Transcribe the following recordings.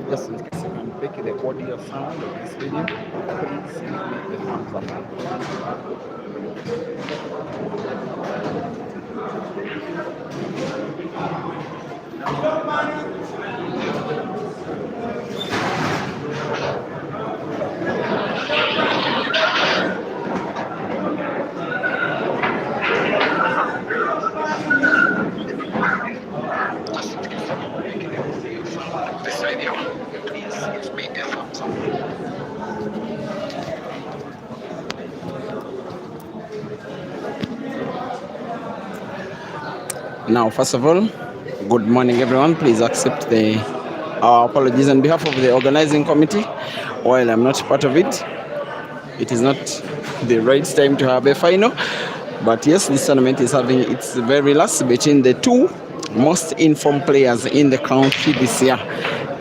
Just in case you can pick the audio sound of this video, please give me the thumbs up. This video, please give me a thumbs up. Now, first of all, good morning everyone. Please accept our apologies on behalf of the organizing committee. While I'm not part of it, it is not the right time to have a final. But yes, this tournament is having its very last between the two most informed players in the country this year.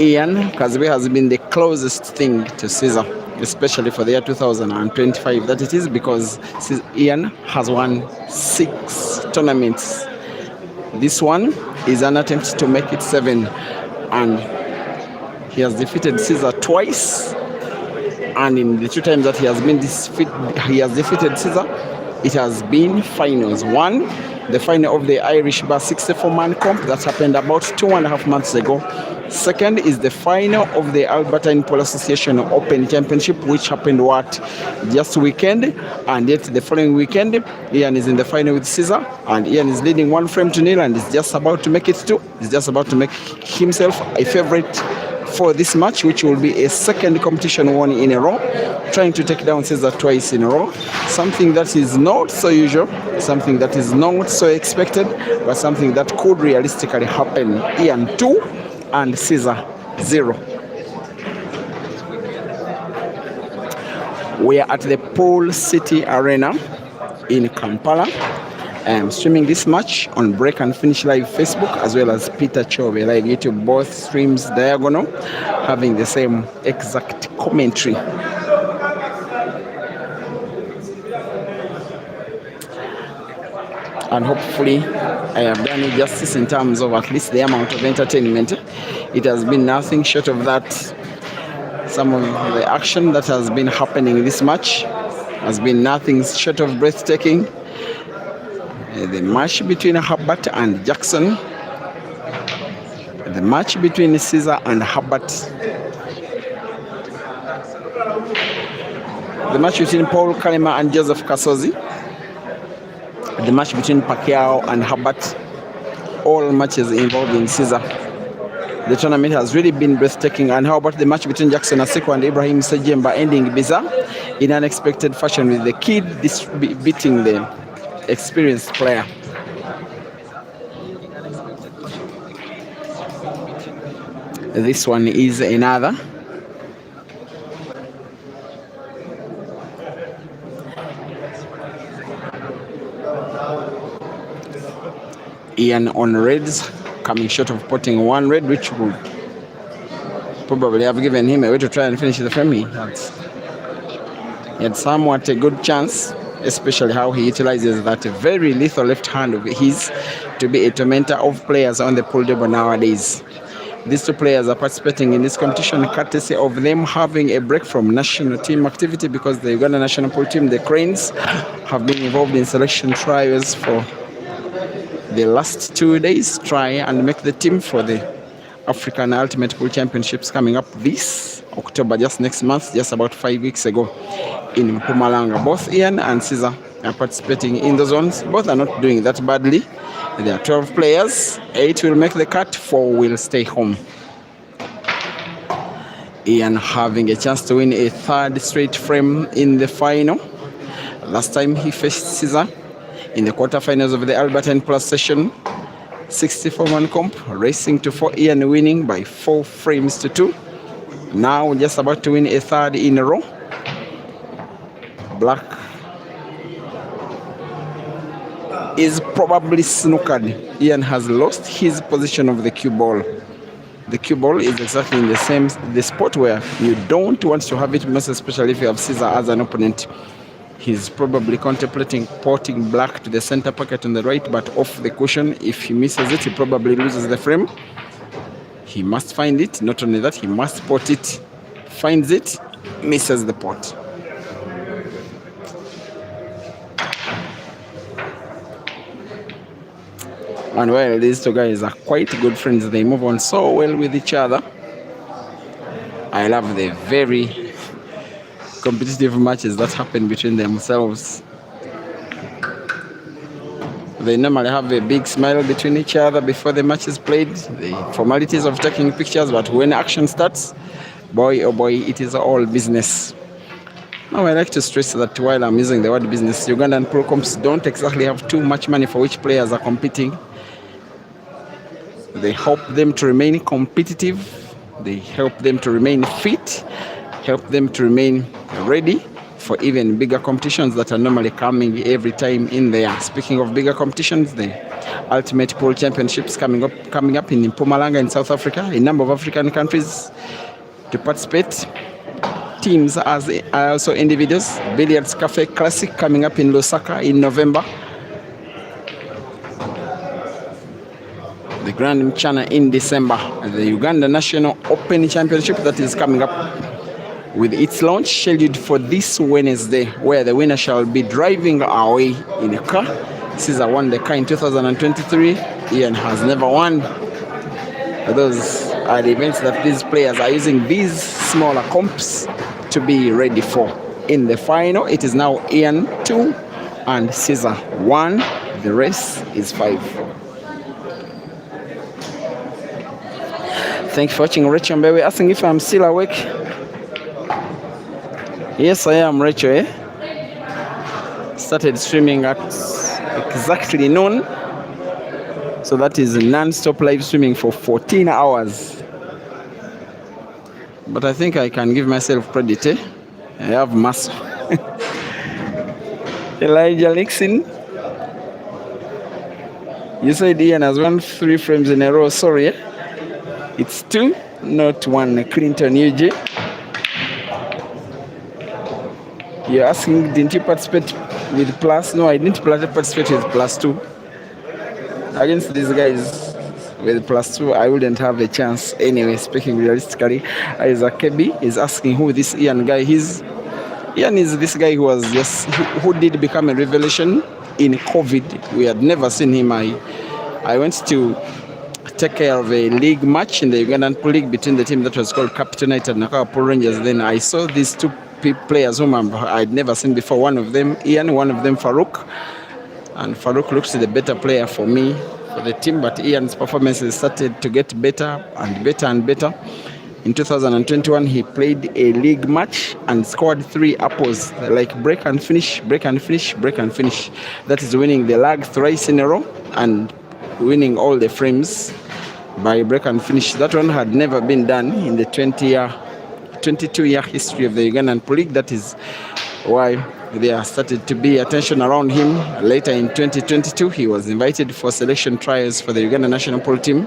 Ian Kazwe has been the closest thing to Caesar, especially for the year 2025 that it is, because Ian has won 6 tournaments. This one is an attempt to make it 7, and he has defeated Caesar twice, and in the 2 times that he has been defeated Caesar, it has been finals. One, the final of the Irish Bar 64-man comp that happened about 2.5 months ago. Second is the final of the Albertine Pole Association Open Championship, which happened just weekend, and yet the following weekend, Ian is in the final with Caesar, and Ian is leading 1-0 and is just about to make it 2. He's just about to make himself a favorite for this match, which will be a second competition won in a row, trying to take down Caesar twice in a row. Something that is not so usual, something that is not so expected, but something that could realistically happen. Ian 2 and Caesar 0. We are at the Pool City Arena in Kampala. I am streaming this match on Break and Finish Live Facebook as well as Peter Chove Live YouTube, both streams diagonal, having the same exact commentary. And hopefully I have done it justice in terms of at least the amount of entertainment. It has been nothing short of that. Some of the action that has been happening in this match has been nothing short of breathtaking. The match between Herbert and Jackson, the match between Caesar and Herbert, the match between Paul Kalema and Joseph Kasozi, the match between Pacquiao and Herbert, all matches involving Caesar. The tournament has really been breathtaking. And how about the match between Jackson Aseko and Ibrahim Sejemba ending bizarre in unexpected fashion, with the kid beating the experienced player. This one is another. Ian on reds, coming short of potting one red, which would probably have given him a way to try and finish the frame. He had somewhat a good chance, especially how he utilizes that very lethal left hand of his to be a tormentor of players on the pool table nowadays. These two players are participating in this competition courtesy of them having a break from national team activity, because the Uganda national pool team, the Cranes, have been involved in selection trials for the last 2 days, try and make the team for the African Ultimate Pool Championships coming up this October, just next month, just about 5 weeks ago in Mpumalanga. Both Ian and Caesar are participating in the zones. Both are not doing that badly. There are 12 players, 8 will make the cut, 4 will stay home. Ian having a chance to win a third straight frame in the final. Last time he faced Caesar in the quarterfinals of the Albertine Plus Session 64-man comp, racing to 4, Ian winning by 4 frames to 2. Now just about to win a third in a row. Black is probably snookered. Ian has lost his position of the cue ball. The cue ball is exactly in the spot where you don't want to have it, most especially if you have Caesar as an opponent. He's probably contemplating potting black to the center pocket on the right, but off the cushion. If he misses it, he probably loses the frame. He must find it. Not only that, he must pot it. Finds it, misses the pot. And while these two guys are quite good friends, they move on so well with each other. I love the very competitive matches that happen between themselves. They normally have a big smile between each other before the match is played. The formalities of taking pictures, but when action starts, boy oh boy, it is all business. Now I like to stress that while I'm using the word business, Ugandan pro comps don't exactly have too much money for which players are competing. They help them to remain competitive. They help them to remain fit, help them to remain ready for even bigger competitions that are normally coming every time in there. Speaking of bigger competitions, the Ultimate Pool Championships coming up in Mpumalanga in South Africa. A number of African countries to participate. Teams as also individuals. Billiards Cafe Classic coming up in Lusaka in November. The Grand Mchana in December. The Uganda National Open Championship that is coming up with its launch scheduled for this Wednesday, where the winner shall be driving away in a car. Caesar won the car in 2023. Ian has never won. Those are the events that these players are using these smaller comps to be ready for. In the final, it is now Ian 2 and Caesar 1. The race is 5. Thanks for watching. Rachel Mbewe asking if I'm still awake. Yes, I am, Rachel. Started streaming at exactly noon. So that is non-stop live streaming for 14 hours. But I think I can give myself credit. I have muscle. Elijah Nixon. You said Ian has won 3 frames in a row. Sorry. It's 2, not 1. Clinton UG. You're asking, didn't you participate with plus? No, I didn't participate with +2. Against these guys with +2, I wouldn't have a chance. Anyway, speaking realistically, Isaac Kebi is asking who this Ian guy is. Ian is this guy who did become a revelation in COVID. We had never seen him. I went to take care of a league match in the Ugandan Pool League between the team that was called Capital United and Nakawa Pool Rangers. Then I saw these 2 players whom I'd never seen before. One of them Ian, one of them Farouk. And Farouk looks the better player for me, for the team, but Ian's performances started to get better and better and better. In 2021, he played a league match and scored 3 apples, like break and finish, break and finish, break and finish. That is winning the lag thrice in a row and winning all the frames by break and finish. That one had never been done in the 22-year history of the Ugandan Pool League. That is why there started to be attention around him. Later in 2022, he was invited for selection trials for the Uganda national pool team,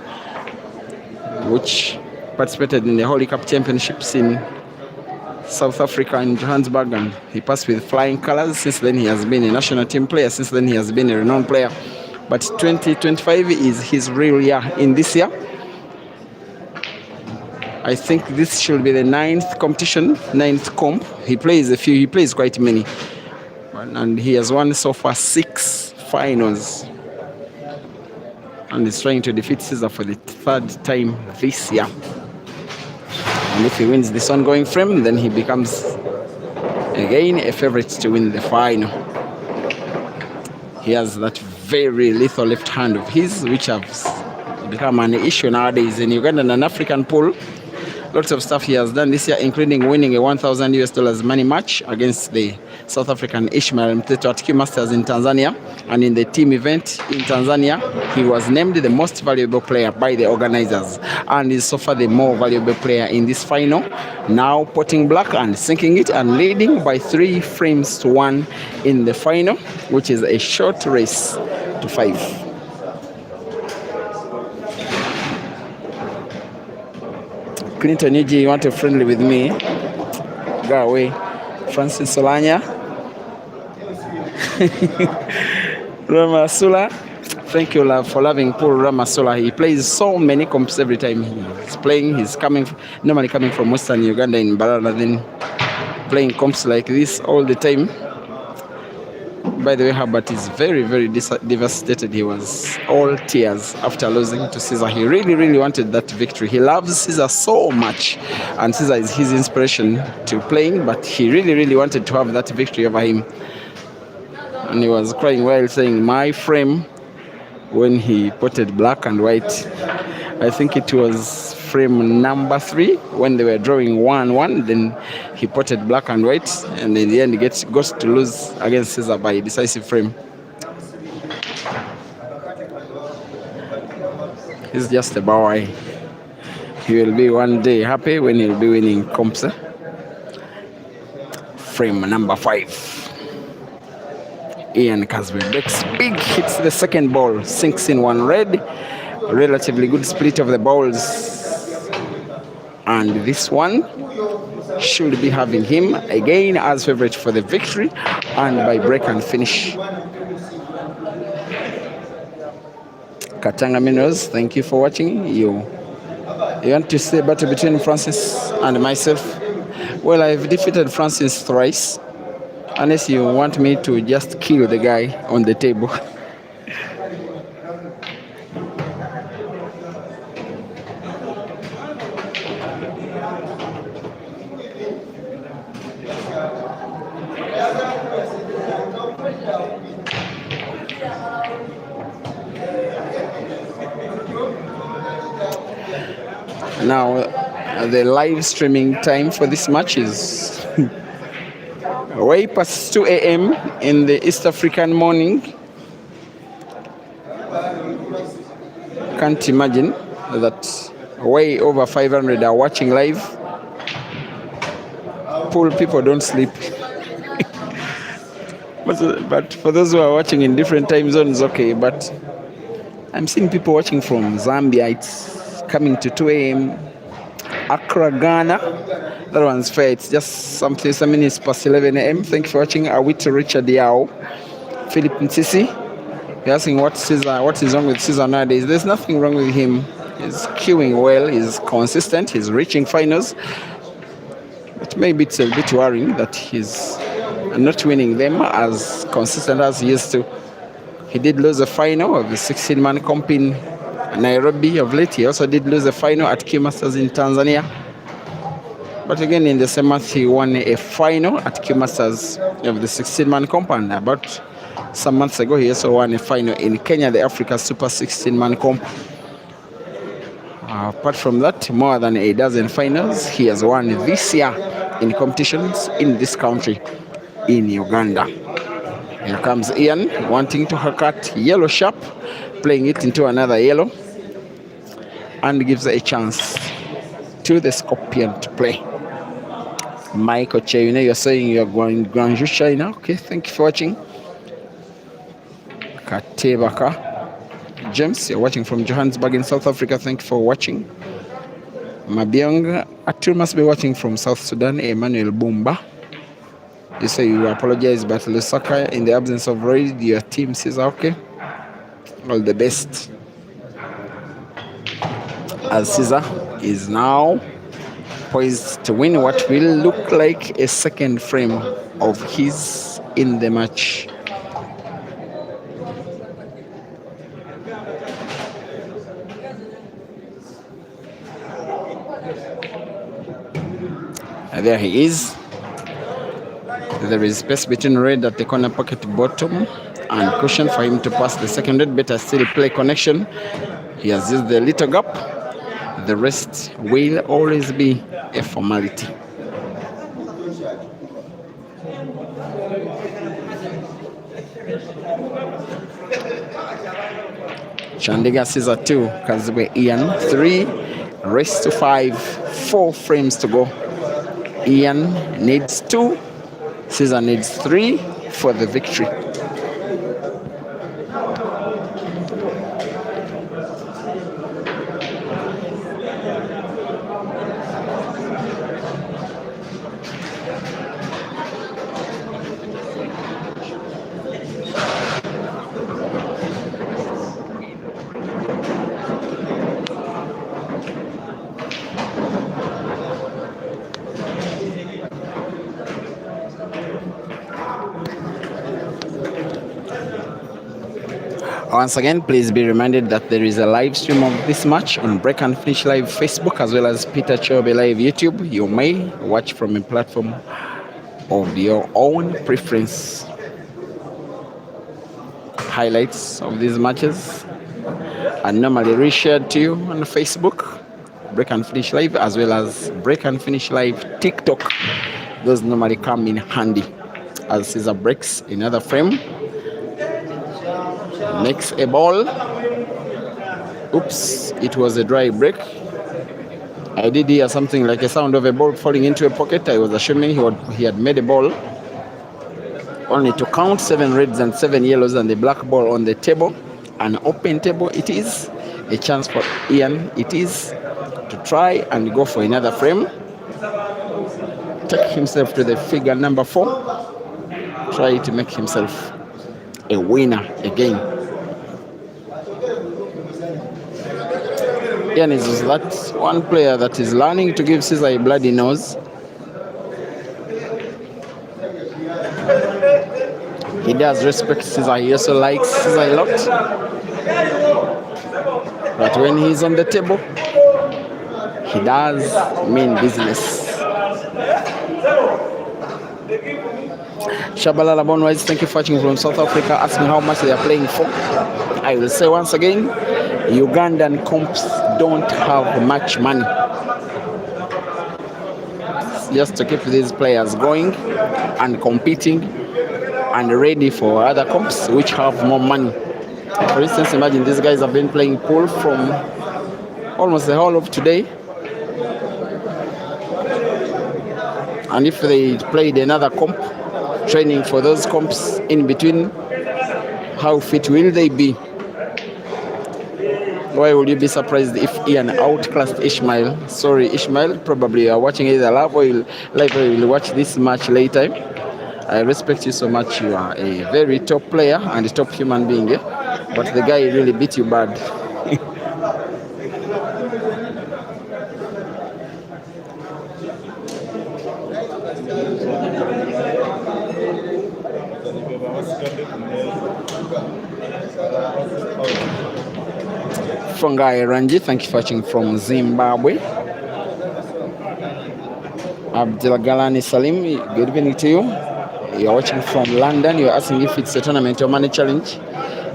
which participated in the Holy Cup Championships in South Africa in Johannesburg, and he passed with flying colors. Since then, he has been a national team player. Since then, he has been a renowned player. But 2025 is his real year. In this year, I think this should be the 9th competition, 9th comp. He plays quite many. And he has won so far 6 finals. And is trying to defeat Caesar for the 3rd time this year. And if he wins this ongoing frame, then he becomes again a favorite to win the final. He has that very lethal left hand of his, which has become an issue nowadays in Uganda and African pool. Lots of stuff he has done this year, including winning a $1,000 money match against the South African Ishmael Mteto at Q Masters in Tanzania. And in the team event in Tanzania, he was named the most valuable player by the organizers and is so far the more valuable player in this final. Now potting black and sinking it and leading by 3 frames to 1 in the final, which is a short race to 5. Clinton UG, you want a friendly with me? Go away. Francis Solanya. Ramasula. Thank you, love, for loving Paul Ramasula. He plays so many comps every time he's playing. He's normally coming from Western Uganda in Mbarara, then playing comps like this all the time. By the way, Herbert is very, very devastated. He was all tears after losing to Caesar. He really, really wanted that victory. He loves Caesar so much, and Caesar is his inspiration to playing, but he really, really wanted to have that victory over him. And he was crying while saying, my frame, when he potted black and white. I think it was frame number 3 when they were drawing 1-1. Then he potted black and white, and in the end goes to lose against Caesar by decisive frame. He's just a boy. He will be one day happy when he'll be winning comps. Frame number 5. Ian Casby breaks big, hits the second ball, sinks in 1 red. A relatively good split of the balls. And this one should be having him again as favorite for the victory and by break and finish. Katanga Minerals, thank you for watching. You want to see a battle between Francis and myself? Well, I've defeated Francis thrice. Unless you want me to just kill the guy on the table. Now, the live streaming time for this match is way past 2 a.m. in the East African morning. Can't imagine that way over 500 are watching live. Pool people don't sleep. But for those who are watching in different time zones, okay. But I'm seeing people watching from Zambia. It's coming to 2 a.m. Accra, Ghana. That one's fair. It's just some minutes past 11 a.m. Thank you for watching. Awito Richard Yao. Philip Nsisi. You're asking what is wrong with Caesar nowadays. There's nothing wrong with him. He's queuing well. He's consistent. He's reaching finals. But maybe it's a bit worrying that he's not winning them as consistent as he used to. He did lose a final of the 16-man comp in Nairobi of late. He also did lose a final at Q Masters in Tanzania. But again, in the same month, he won a final at Q Masters of the 16-man comp. And about some months ago, he also won a final in Kenya, the Africa Super 16-man comp. Apart from that, more than a dozen finals he has won this year in competitions in this country, in Uganda. Here comes Ian, wanting to haircut yellow sharp, playing it into another yellow, and gives a chance to the Scorpion to play. Michael Che, you're saying you're going Granju China. Okay, thank you for watching. Katebaka. James, you're watching from Johannesburg in South Africa. Thank you for watching. Mabiong Atul must be watching from South Sudan. Emmanuel Bumba. You say you apologize, but Lusaka, in the absence of Raid, your team says okay. All the best. As Caesar is now poised to win what will look like a second frame of his in the match. And there he is. There is space between Red at the corner pocket bottom and cushion for him to pass the second red. Better still play connection. He has used the little gap. The rest will always be a formality. Chandiga Caesar 2, Kazibwe Ian 3, race to 5, 4 frames to go. Ian needs 2, Caesar needs 3 for the victory. Once again, please be reminded that there is a live stream of this match on Break and Finish Live Facebook as well as Peter Chobe Live YouTube. You may watch from a platform of your own preference. Highlights of these matches are normally reshared to you on Facebook, Break and Finish Live, as well as Break and Finish Live TikTok. Those normally come in handy as Caesar breaks another frame. Makes a ball. Oops, it was a dry break. I did hear something like a sound of a ball falling into a pocket. I was assuming he had made a ball. Only to count 7 reds and 7 yellows and the black ball on the table. An open table it is. A chance for Ian it is to try and go for another frame. Take himself to the figure number 4. Try to make himself a winner again. Ian is that one player that is learning to give Caesar a bloody nose. does respect Caesar. He also likes Caesar a lot. But when he's on the table, he does mean business. Shabalala Bonwise, thank you for watching from South Africa. Asking how much they are playing for. I will say once again, Ugandan comps don't have much money. Just to keep these players going and competing and ready for other comps which have more money. For instance, imagine these guys have been playing pool from almost the whole of today. And if they played another comp, training for those comps in between, how fit will they be? Why would you be surprised if Ian outclassed Ishmael? Sorry, Ishmael, probably you are watching either live or you'll watch this match later. I respect you so much. You are a very top player and a top human being, but the guy really beat you bad. Fungai Ranji, thank you for watching from Zimbabwe. Abdelgalani Salim, good evening to you. You're watching from London. You're asking if it's a tournament or money challenge.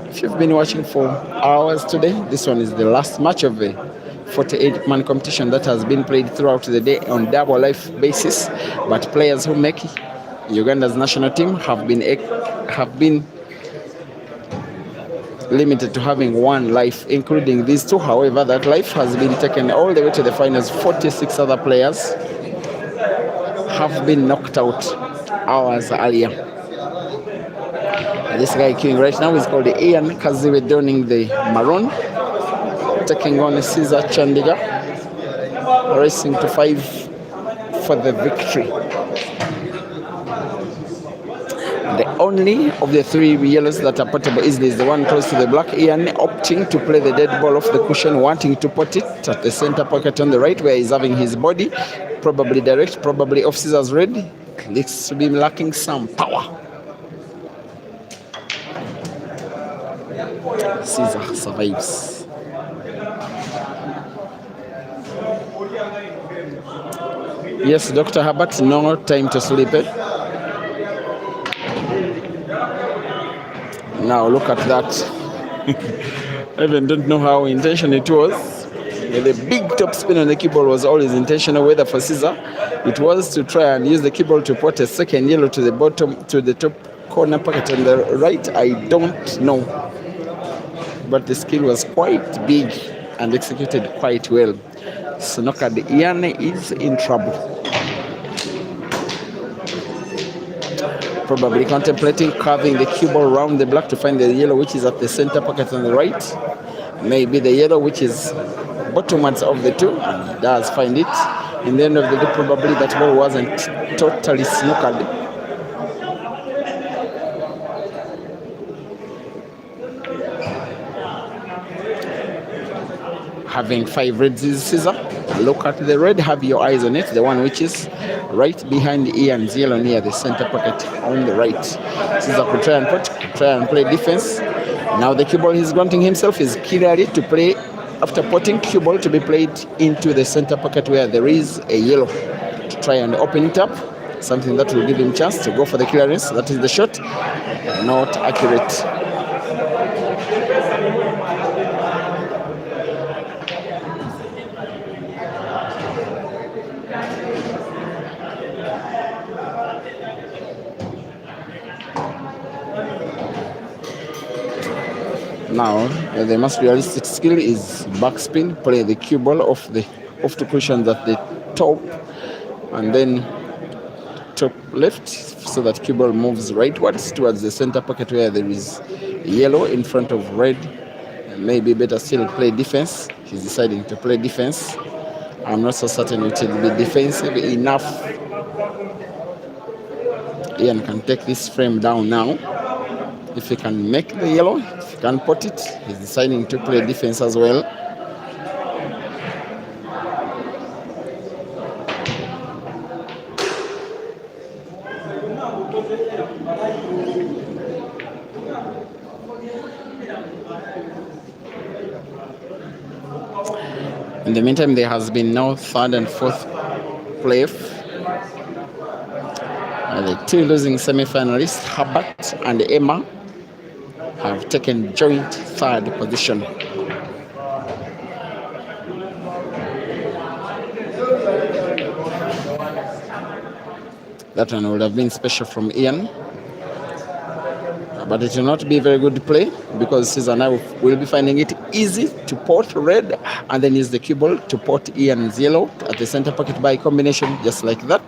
If you've been watching for hours today, this one is the last match of the 48-man competition that has been played throughout the day on double life basis. But players who make Uganda's national team have been limited to having one life, including these two. However, that life has been taken all the way to the finals. 46 other players have been knocked out hours earlier. This guy queuing right now is called Ian Kaziwe, donning the maroon, taking on Caesar Chandiga, racing to 5 for the victory. The only of the 3 yellows that are potable easily is the one close to the black. Ian opting to play the dead ball off the cushion, wanting to put it at the center pocket on the right, where he's having his body probably direct, probably off Caesar's red. Looks to be lacking some power. Caesar survives. Yes, Dr. Herbert, no time to sleep. Now look at that. I even don't know how intentional it was. The big top spin on the key ball was always intentional, whether for Caesar it was to try and use the key ball to put a second yellow to the bottom, to the top corner pocket on the right. I don't know, but the skill was quite big and executed quite well. Snooker Ian is in trouble. Probably contemplating carving the cue ball around the black to find the yellow which is at the center pocket on the right. Maybe the yellow which is bottomwards of the two, and he does find it. In the end of the day, probably that ball wasn't totally snookered. Having 5 reds is Caesar. Look at the red, have your eyes on it, the one which is right behind Ian's yellow near the center pocket on the right. Caesar could try and play defense. Now the cue ball he's granting himself is clearly to play, after potting cue ball, to be played into the center pocket where there is a yellow, to try and open it up, something that will give him chance to go for the clearance. That is the shot, not accurate. Now, the most realistic skill is backspin, play the cue ball off the cushions at the top, and then top left, so that cue ball moves rightwards towards the center pocket where there is yellow in front of red. Maybe better still play defense. He's deciding to play defense. I'm not so certain it will be defensive enough. Ian can take this frame down now. If he can make the yellow, if he can put it, he's deciding to play defense as well. In the meantime, there has been no third and fourth place. The two losing semi-finalists, Herbert and Emma, have taken joint third position. That one would have been special from Ian. But it will not be a very good play because Caesar now will be finding it easy to pot red and then use the cue ball to pot Ian's yellow at the center pocket by combination, just like that.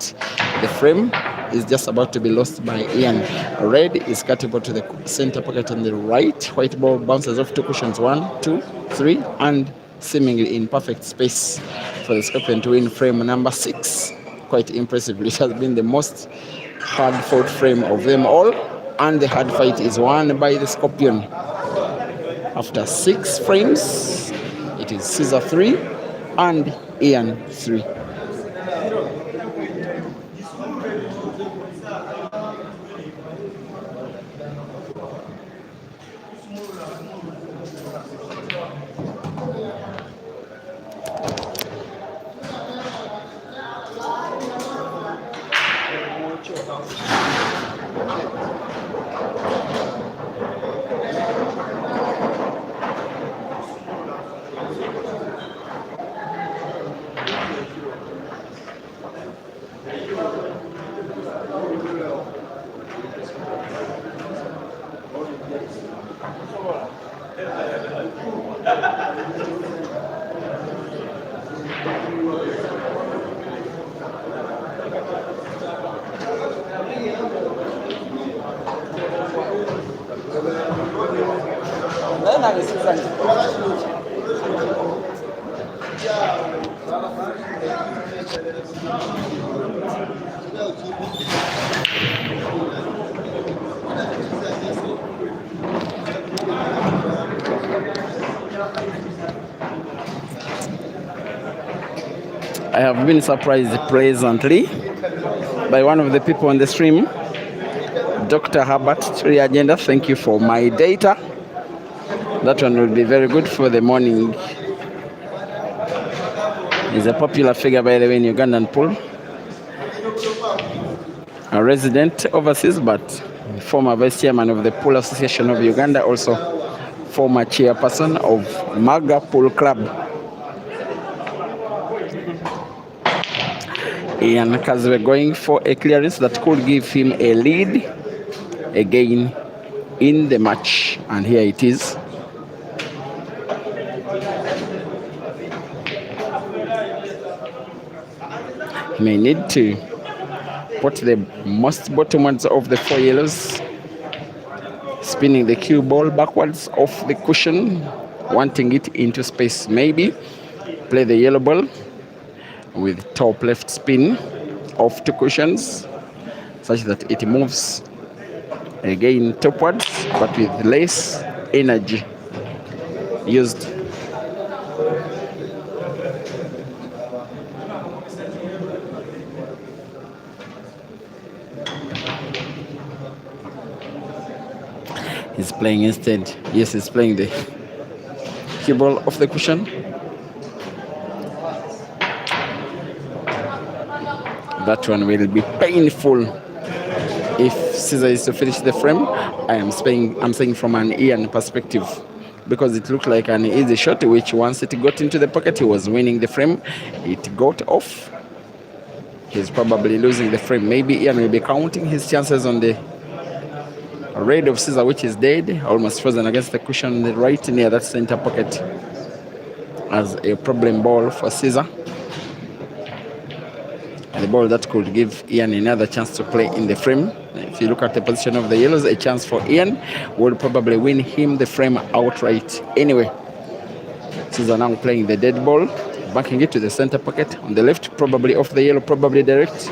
The frame is just about to be lost by Ian. Red is cutable to the center pocket on the right. White ball bounces off two cushions, 1, 2, 3, and seemingly in perfect space for the Scorpion to win frame number 6. Quite impressively. It has been the most hard-fought frame of them all. And the hard fight is won by the Scorpion. After 6 frames, it is Caesar 3 and Ian 3. I have been surprised pleasantly by one of the people on the stream, Dr. Herbert Tree Agenda. Thank you for my data. That one will be very good for the morning. He's a popular figure, by the way, in Ugandan pool. A resident overseas, but former vice chairman of the Pool Association of Uganda, also former chairperson of Maga Pool Club. Ian Kazwe going for a clearance that could give him a lead again in the match, and here it is. He may need to put the most bottom ones of the 4 yellows, spinning the cue ball backwards off the cushion, wanting it into space. Maybe play the yellow ball with top left spin off 2 cushions such that it moves again topwards, but with less energy used. He's playing instead. Yes, he's playing the cue ball off the cushion. That one will be painful if Caesar is to finish the frame. I'm saying from an Ian perspective, because it looked like an easy shot, which once it got into the pocket, he was winning the frame. It got off. He's probably losing the frame. Maybe Ian will be counting his chances on the red of Caesar, which is dead, almost frozen against the cushion on the right near that center pocket, as a problem ball for Caesar. The ball that could give Ian another chance to play in the frame. If you look at the position of the yellows, a chance for Ian would probably win him the frame outright. Anyway, Caesar now playing the dead ball, backing it to the center pocket on the left, probably off the yellow, probably direct,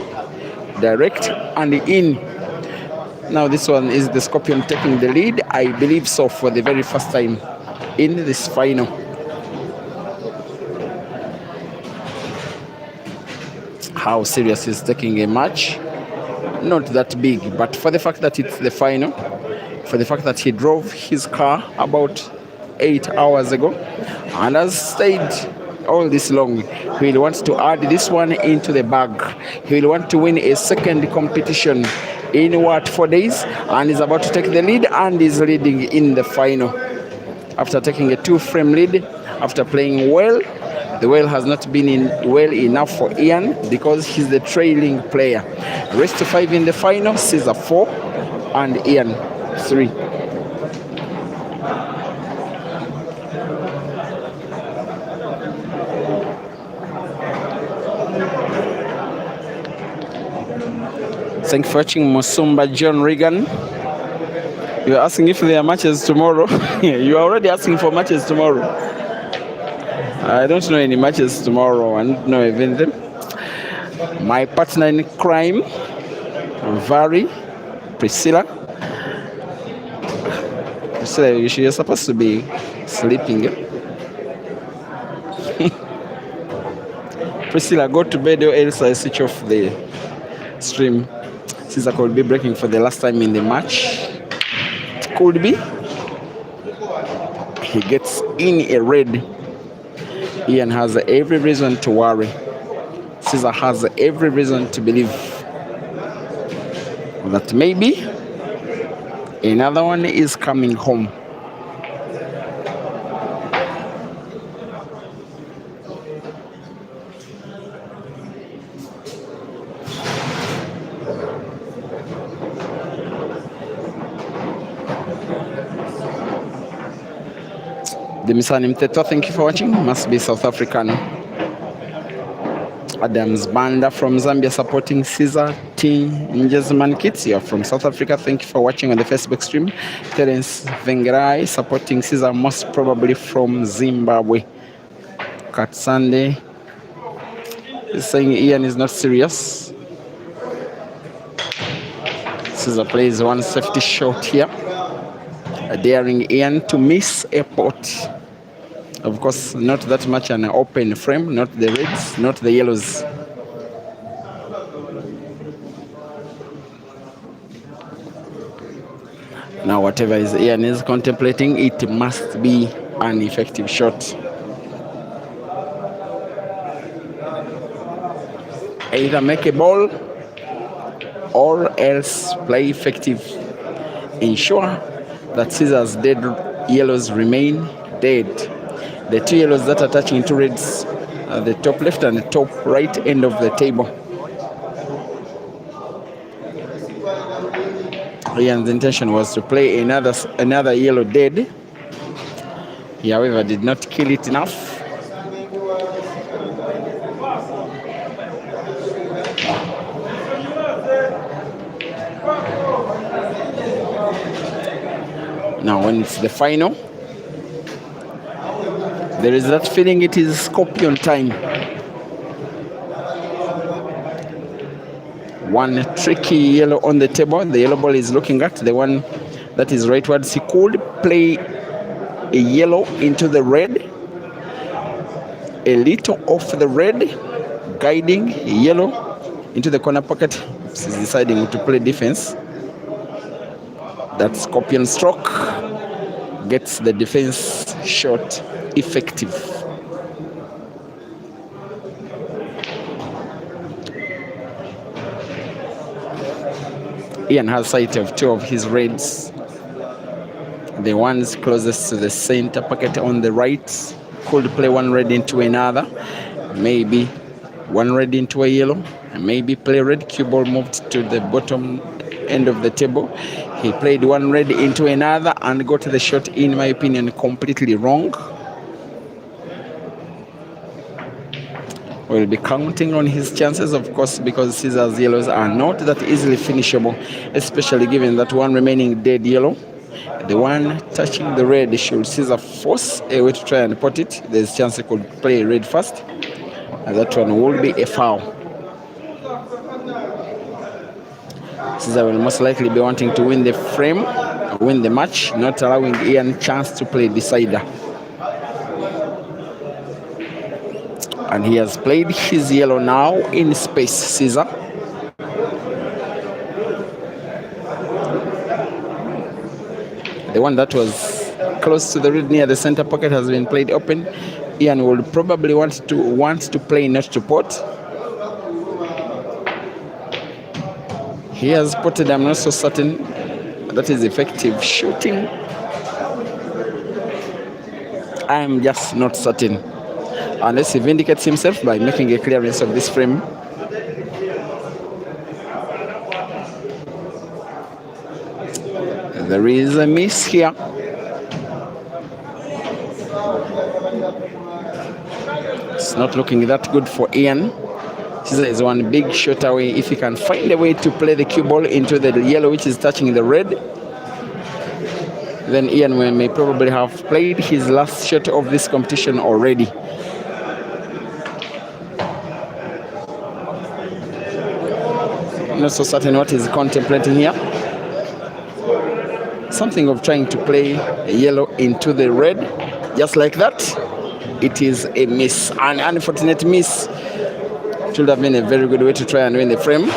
and in. Now this one is the Scorpion taking the lead, I believe so, for the very first time in this final. How serious is taking a match? Not that big, but for the fact that it's the final, for the fact that he drove his car about 8 hours ago and has stayed all this long. He will want to add this one into the bag. He will want to win a second competition in what, 4 days, and is about to take the lead and is leading in the final. After taking a 2-frame lead, after playing well, the well has not been well enough for Ian because he's the trailing player. Race to 5 in the final, Caesar 4 and Ian 3. Thanks for watching Musumba John Regan. You're asking if there are matches tomorrow. You're already asking for matches tomorrow. I don't know any matches tomorrow. I don't know even them. My partner in crime, Vary, Priscilla. Priscilla, you're supposed to be sleeping. Priscilla, go to bed or else I switch off the stream. Caesar could be breaking for the last time in the match. Could be. He gets in a red. Ian has every reason to worry. Caesar has every reason to believe that maybe another one is coming home. Demisani Mteto, thank you for watching. Must be South African. Adams Banda from Zambia supporting Caesar. T. Njesman Kits, you are from South Africa. Thank you for watching on the Facebook stream. Terence Vengerai supporting Caesar, most probably from Zimbabwe. Kat Sunday is saying Ian is not serious. Caesar plays one safety shot here, daring Ian to miss a pot. Of course, not that much an open frame, not the reds, not the yellows. Now, whatever Ian is contemplating, it must be an effective shot. Either make a ball or else play effective. Ensure that Caesar's dead yellows remain dead. The two yellows that are touching two reds are the top left and the top right end of the table. Ian's intention was to play another yellow dead. He, however, did not kill it enough. Now, when it's the final, there is that feeling it is Scorpion time. One tricky yellow on the table. The yellow ball is looking at the one that is rightwards. He could play a yellow into the red, a little off the red, guiding a yellow into the corner pocket. He's deciding to play defense. That Scorpion stroke gets the defense shot effective. Ian has sight of two of his reds. The ones closest to the center pocket on the right could play one red into another, maybe one red into a yellow, and maybe play red. Cue ball moved to the bottom end of the table. He played one red into another and got the shot, in my opinion, completely wrong. We'll be counting on his chances, of course, because Caesar's yellows are not that easily finishable, especially given that one remaining dead yellow, the one touching the red, should Caesar force a way to try and pot it, there's a chance he could play red first, and that one will be a foul. Caesar will most likely be wanting to win the frame, win the match, not allowing Ian a chance to play decider. And he has played his yellow now in space, Caesar. The one that was close to the red near the center pocket has been played open. Ian will probably want to play not to pot. He has potted. I'm not so certain that is effective shooting. I'm just not certain, unless he vindicates himself by making a clearance of this frame. There is a miss here. It's not looking that good for Ian. Caesar is one big shot away. If he can find a way to play the cue ball into the yellow, which is touching the red, then Ian may probably have played his last shot of this competition already. Not so certain what he's contemplating here. Something of trying to play yellow into the red, just like that. It is a miss, an unfortunate miss. It would have been a very good way to try and win the frame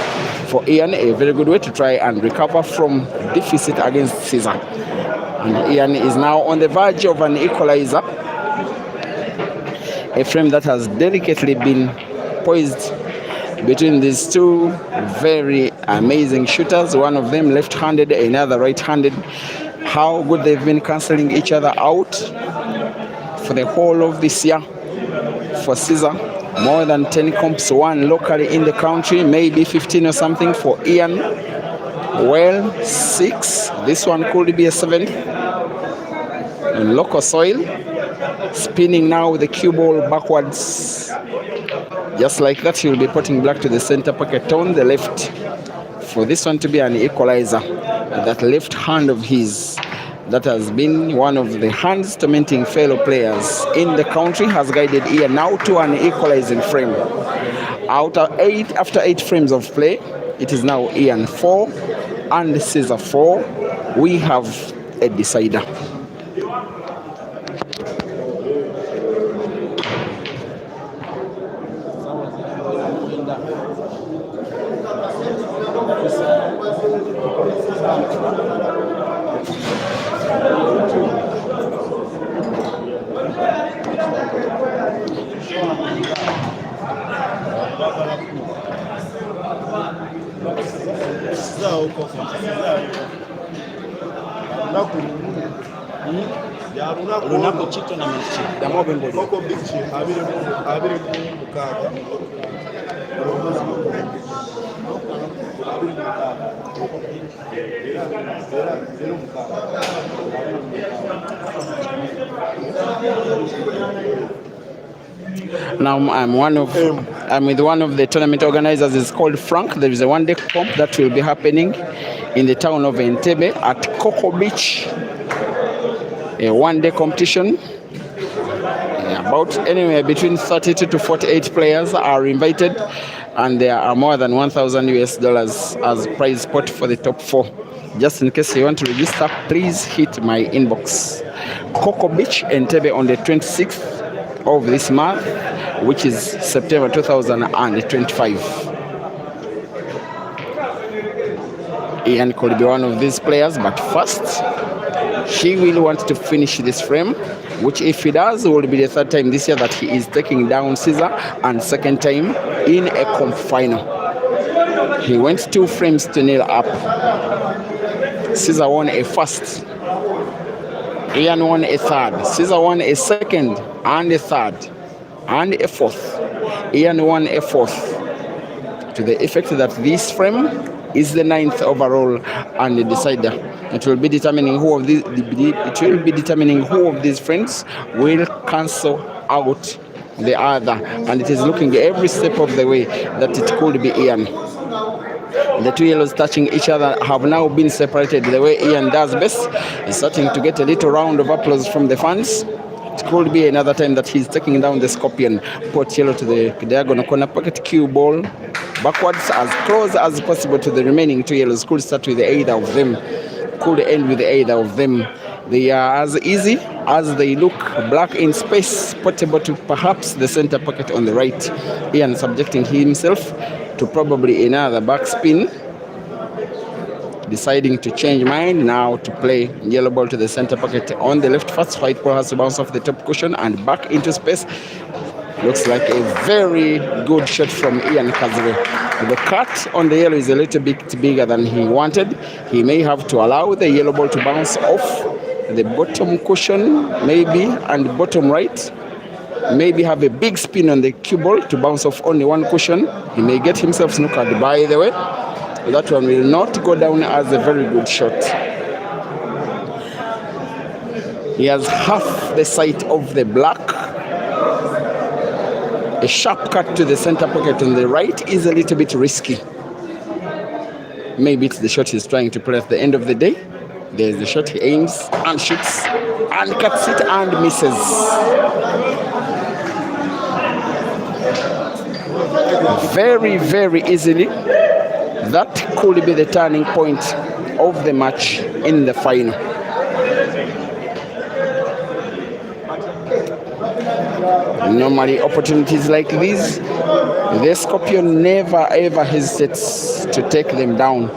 for Ian, a very good way to try and recover from deficit against Caesar. And Ian is now on the verge of an equalizer, a frame that has delicately been poised between these two very amazing shooters, one of them left-handed, another right-handed. How good they've been cancelling each other out for the whole of this year for Caesar. More than 10 comps won locally in the country, maybe 15 or something for Ian. Well, 6. This one could be a 7th in local soil. Spinning now with the cue ball backwards. Just like that, he will be putting black to the center pocket on the left. For this one to be an equalizer, that left hand of his, that has been one of the hands tormenting fellow players in the country, has guided Ian now to an equalizing frame. After 8 frames of play, it is now Ian 4 and Caesar 4. We have a decider. Now I'm with one of the tournament organizers. It's called Frank. There is a one-day comp that will be happening in the town of Entebbe at Coco Beach. A one-day competition. About anywhere between 32 to 48 players are invited, and there are more than $1,000 as prize pot for the top 4. Just in case you want to register, please hit my inbox. Coco Beach, Entebbe, on the 26th of this month, which is September 2025. Ian could be one of these players, but first he will want to finish this frame, which if he does will be the 3rd time this year that he is taking down Caesar, and 2nd time in a comp final. He went 2 frames to 0 up. Caesar won a 1st. Ian won a 3rd. Caesar won a 2nd and a 3rd and a 4th. Ian won a 4th, to the effect that this frame is the 9th overall and the decider. It will be determining who of these friends will cancel out the other, and it is looking every step of the way that it could be Ian. The 2 yellows touching each other have now been separated the way Ian does best. He's starting to get a little round of applause from the fans. It could be another time that he's taking down the Scorpion. Pot yellow to the diagonal corner pocket, cue ball backwards as close as possible to the remaining 2 yellows. Could start with either of them, could end with either of them. They are as easy as they look. Black in space, portable to perhaps the center pocket on the right. Ian subjecting himself to probably another backspin. deciding to change mind now to play yellow ball to the center pocket on the left first. White ball has to bounce off the top cushion and back into space. Looks like a very good shot from Ian Kazire. The cut on the yellow is a little bit bigger than he wanted. He may have to allow the yellow ball to bounce off the bottom cushion, maybe, and bottom right. Maybe have a big spin on the cue ball to bounce off only one cushion. He may get himself snookered, by the way. That one will not go down as a very good shot. He has half the sight of the black. A sharp cut to the center pocket on the right is a little bit risky. Maybe it's the shot he's trying to play at the end of the day. There's the shot he aims and shoots and cuts it and misses. Very, very easily. That could be the turning point of the match in the final. Normally, opportunities like these, the Scorpion never ever hesitates to take them down.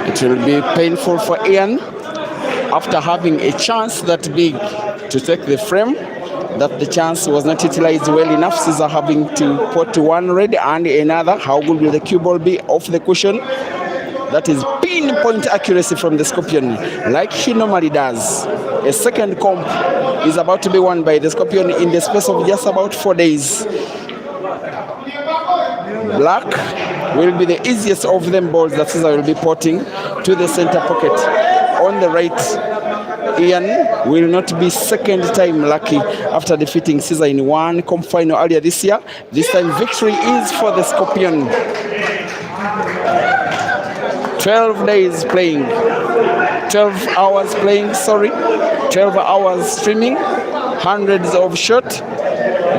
It will be painful for Ian after having a chance that big to take the frame, that the chance was not utilized well enough. Caesar having to put one red and another. How good will the cue ball be off the cushion? That is pinpoint accuracy from the Scorpion, like he normally does. A second comp is about to be won by the Scorpion in the space of just about 4 days. Black will be the easiest of them balls that Caesar will be porting to the center pocket. On the right, Ian will not be second time lucky after defeating Caesar in one comp final earlier this year. This time victory is for the Scorpion. 12 days playing, 12 hours playing, 12 hours streaming, hundreds of shots.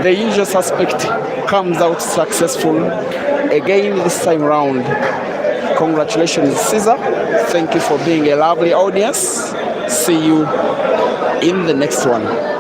The usual suspect comes out successful again this time round. Congratulations, Caesar. Thank you for being a lovely audience. See you in the next one.